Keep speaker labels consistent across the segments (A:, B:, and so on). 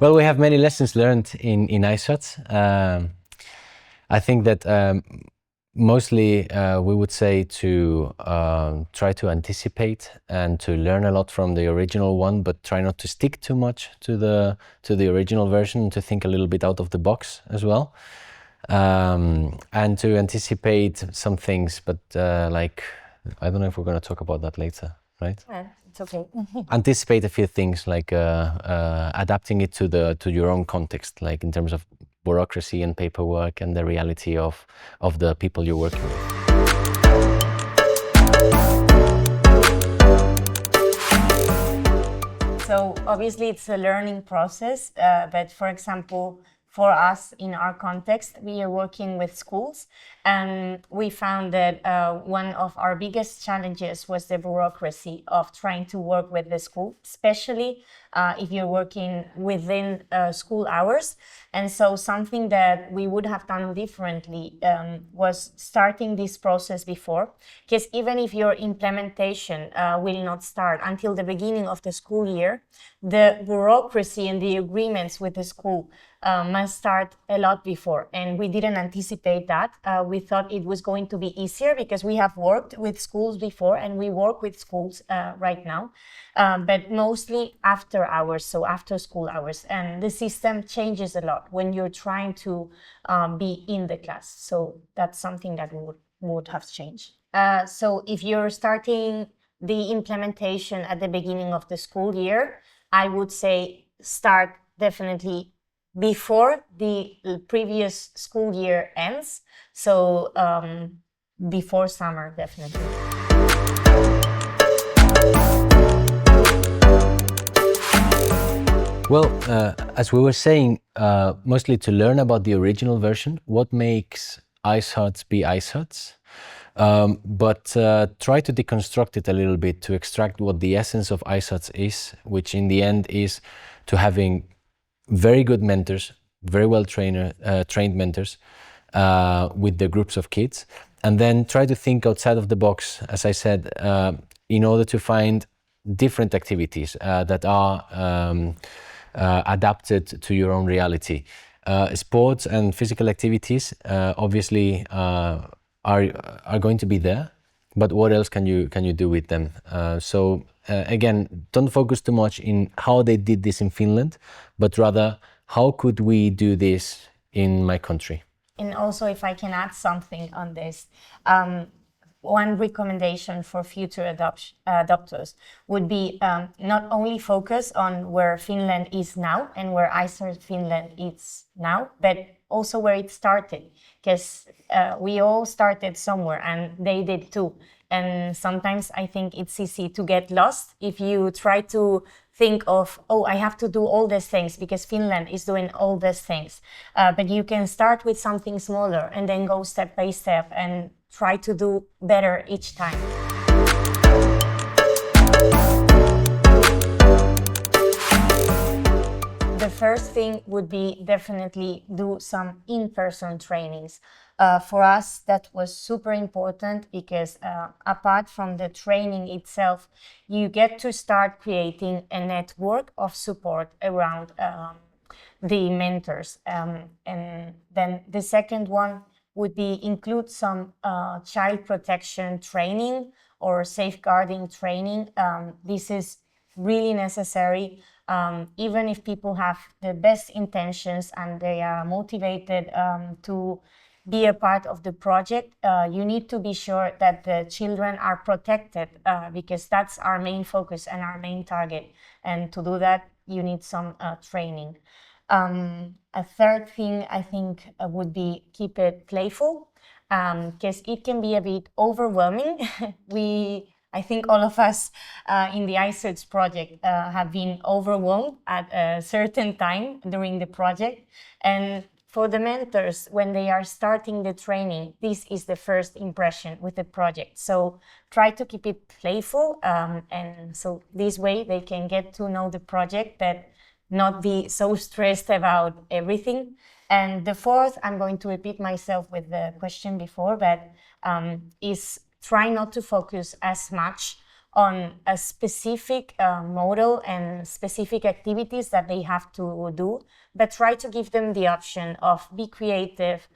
A: Well, we have many lessons learned in Icehearts. I think that mostly we would say to try to anticipate and to learn a lot from the original one, but try not to stick too much to the original version, to think a little bit out of the box as well, and to anticipate some things. But like, I don't know if we're going to talk about that later, right?
B: Yeah, it's okay.
A: Anticipate a few things, like adapting it to your own context, like in terms of bureaucracy and paperwork and the reality of the people you're working with.
B: So obviously it's a learning process, but for example, for us in our context, we are working with schools, and we found that one of our biggest challenges was the bureaucracy of trying to work with the school, especially if you're working within school hours. And so something that we would have done differently was starting this process before, because even if your implementation will not start until the beginning of the school year, the bureaucracy and the agreements with the school must start a lot before. And we didn't anticipate that. We thought it was going to be easier because we have worked with schools before and we work with schools right now, but mostly after hours, so after school hours. And the system changes a lot when you're trying to be in the class. So that's something that would have changed. So if you're starting the implementation at the beginning of the school year, I would say start definitely before the previous school year ends. So before summer, definitely.
A: Well, as we were saying, mostly to learn about the original version, what makes Icehearts be Icehearts, but try to deconstruct it a little bit to extract what the essence of Icehearts is, which in the end is to having very good mentors, very well trained mentors with the groups of kids, and then try to think outside of the box, as I said, in order to find different activities that are adapted to your own reality. Sports and physical activities obviously are going to be there, but what else can you do with them? So again, don't focus too much in how they did this in Finland, but rather how could we do this in my country?
B: And also, if I can add something on this, one recommendation for future adopters would be not only focus on where Finland is now and where Icehearts Finland is now, but also where it started, because we all started somewhere and they did too. And sometimes I think it's easy to get lost if you try to think of, oh, I have to do all these things because Finland is doing all these things. But you can start with something smaller and then go step by step and try to do better each time. The first thing would be definitely do some in-person trainings. For us, that was super important because apart from the training itself, you get to start creating a network of support around the mentors. And then the second one would be include some child protection training or safeguarding training. This is really necessary. Even if people have the best intentions and they are motivated to be a part of the project, you need to be sure that the children are protected because that's our main focus and our main target. And to do that, you need some training. A third thing I think would be keep it playful, because it can be a bit overwhelming. I think all of us in the Icehearts project have been overwhelmed at a certain time during the project. And for the mentors, when they are starting the training, this is the first impression with the project. So try to keep it playful. And so this way they can get to know the project, but not be so stressed about everything. And the fourth, I'm going to repeat myself with the question before, but is try not to focus as much on a specific model and specific activities that they have to do, but try to give them the option of be creative,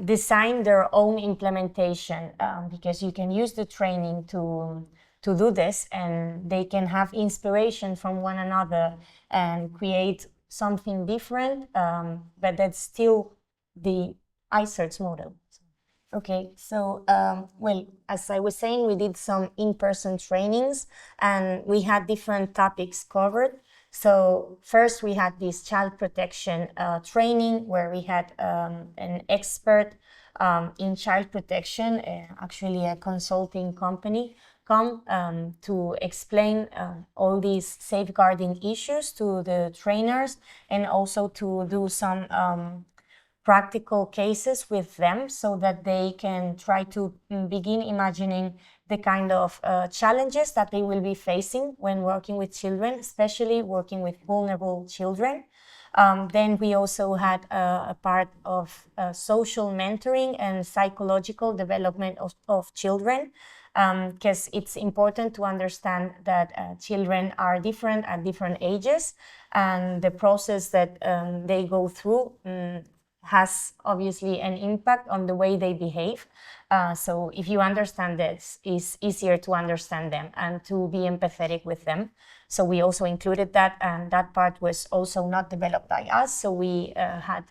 B: design their own implementation, because you can use the training to do this, and they can have inspiration from one another and create something different, but that's still the Icehearts model. Okay, so, well, as I was saying, we did some in-person trainings and we had different topics covered. So first we had this child protection training where we had an expert in child protection, actually a consulting company, come to explain all these safeguarding issues to the trainers, and also to do some practical cases with them so that they can try to begin imagining the kind of challenges that they will be facing when working with children, especially working with vulnerable children. Then we also had a part of social mentoring and psychological development of children, because it's important to understand that children are different at different ages, and the process that they go through has obviously an impact on the way they behave. So if you understand this, it's easier to understand them and to be empathetic with them. So we also included that, and that part was also not developed by us. So we had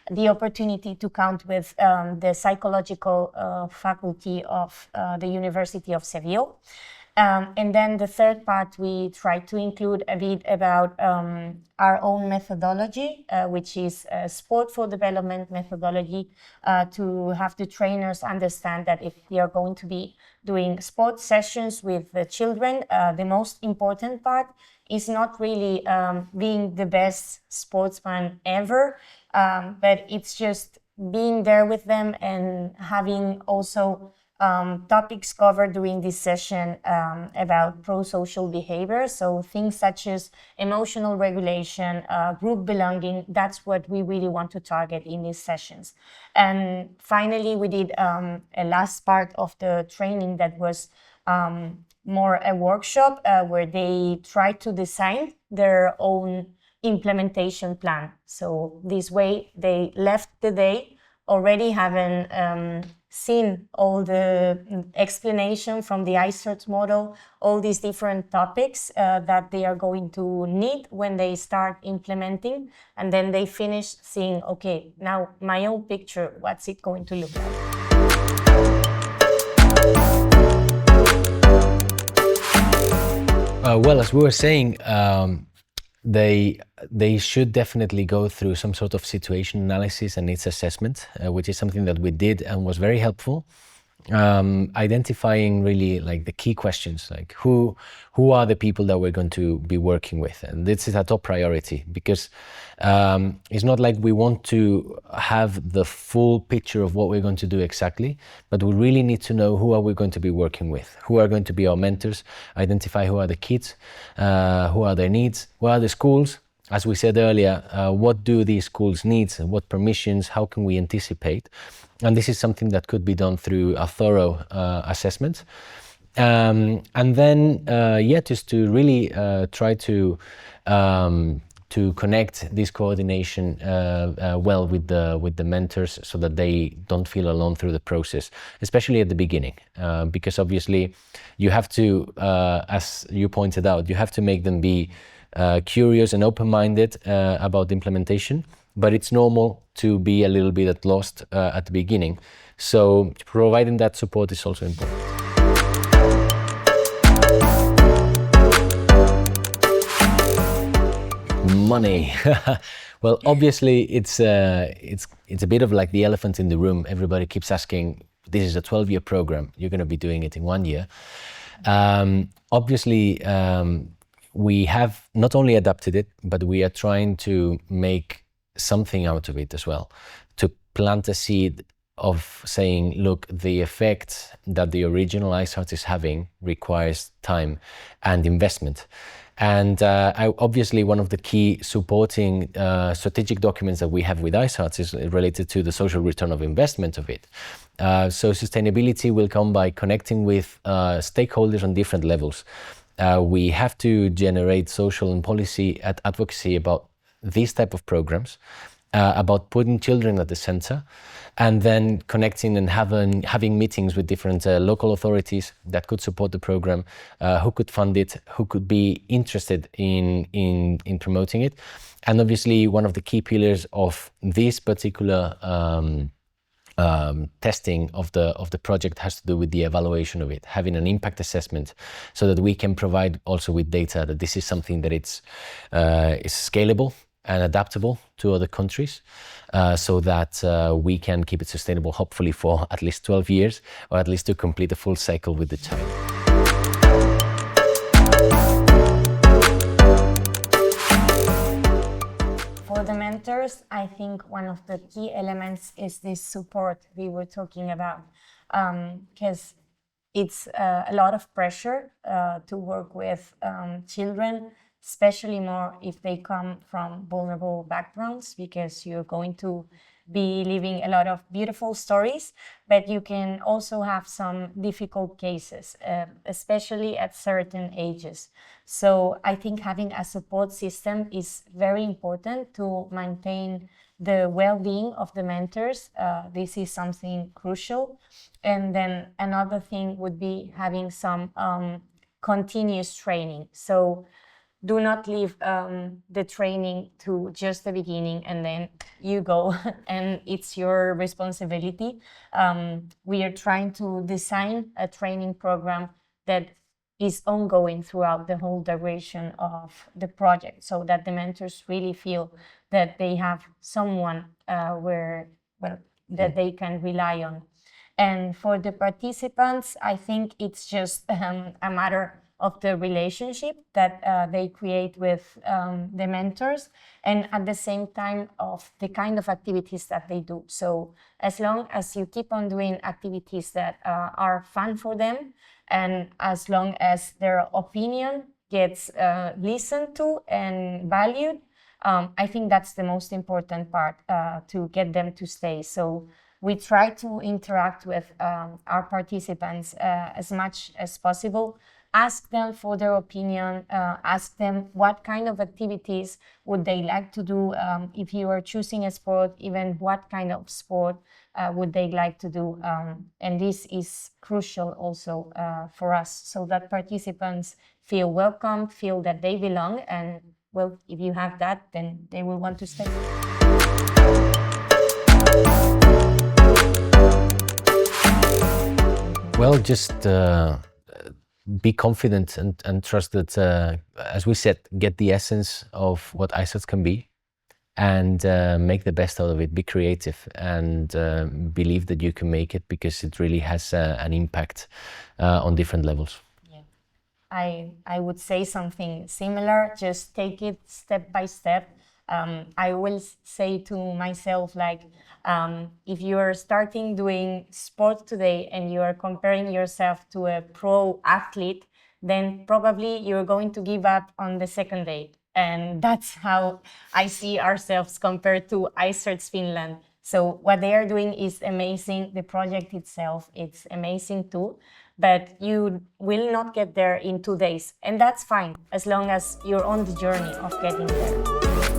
B: the opportunity to count with the psychological faculty of the University of Seville. And then the third part, we tried to include a bit about our own methodology, which is a sport for development methodology, to have the trainers understand that if they are going to be doing sport sessions with the children, the most important part is not really being the best sportsman ever, but it's just being there with them and having also topics covered during this session about pro-social behavior. So things such as emotional regulation, group belonging, that's what we really want to target in these sessions. And finally, we did a last part of the training that was more a workshop where they tried to design their own implementation plan. So this way they left the day already having seen all the explanation from the Icehearts model, all these different topics that they are going to need when they start implementing, and then they finish seeing, okay, now my own picture, what's it going to look like?
A: Well, as we were saying, they should definitely go through some sort of situation analysis and needs assessment, which is something that we did and was very helpful. Identifying really like the key questions, like who are the people that we're going to be working with, and this is a top priority, because it's not like we want to have the full picture of what we're going to do exactly, but we really need to know who are we going to be working with, who are going to be our mentors, identify who are the kids, who are their needs, what are the schools. As we said earlier, what do these schools need, what permissions, how can we anticipate? And this is something that could be done through a thorough assessment. And then, just to really try to connect this coordination well with the mentors, so that they don't feel alone through the process, especially at the beginning, because obviously you have to, as you pointed out, you have to make them be curious and open-minded about the implementation, but it's normal to be a little bit lost at the beginning. So providing that support is also important. Money. Well, obviously it's a bit of like the elephant in the room. Everybody keeps asking, this is a 12-year program, you're going to be doing it in 1 year. Obviously, we have not only adapted it, but we are trying to make something out of it as well, to plant a seed of saying, look, the effect that the original Icehearts is having requires time and investment. And obviously, one of the key supporting strategic documents that we have with Icehearts is related to the social return of investment of it. So sustainability will come by connecting with stakeholders on different levels. We have to generate social and policy advocacy about these type of programs, about putting children at the center, and then connecting and having meetings with different local authorities that could support the program, who could fund it, who could be interested in promoting it. And obviously, one of the key pillars of this particular testing of the project has to do with the evaluation of it, having an impact assessment, so that we can provide also with data that this is something that is scalable and adaptable to other countries, so that we can keep it sustainable, hopefully for at least 12 years, or at least to complete the full cycle with the child.
B: For the mentors, I think one of the key elements is this support we were talking about, because it's a lot of pressure to work with children, especially more if they come from vulnerable backgrounds, because you're going to be living a lot of beautiful stories, but you can also have some difficult cases, especially at certain ages. So I think having a support system is very important to maintain the well-being of the mentors. This is something crucial. And then another thing would be having some continuous training. So do not leave the training to just the beginning and then you go and it's your responsibility. We are trying to design a training program that is ongoing throughout the whole duration of the project, so that the mentors really feel that they have someone that they can rely on. And for the participants, I think it's just a matter of the relationship that they create with the mentors, and at the same time of the kind of activities that they do. So as long as you keep on doing activities that are fun for them, and as long as their opinion gets listened to and valued, I think that's the most important part to get them to stay. So we try to interact with our participants as much as possible. Ask them for their opinion, ask them what kind of activities would they like to do. If you are choosing a sport, even what kind of sport would they like to do. And this is crucial also for us, so that participants feel welcome, feel that they belong, and well, if you have that, then they will want to stay.
A: Well, just be confident and trust that, as we said, get the essence of what Icehearts can be, and make the best out of it. Be creative and believe that you can make it, because it really has an impact on different levels.
B: Yeah, I would say something similar. Just take it step by step. I will say to myself, like, if you are starting doing sport today and you are comparing yourself to a pro athlete, then probably you're going to give up on the second day. And that's how I see ourselves compared to Icehearts Finland. So what they are doing is amazing. The project itself, it's amazing too. But you will not get there in 2 days. And that's fine, as long as you're on the journey of getting there.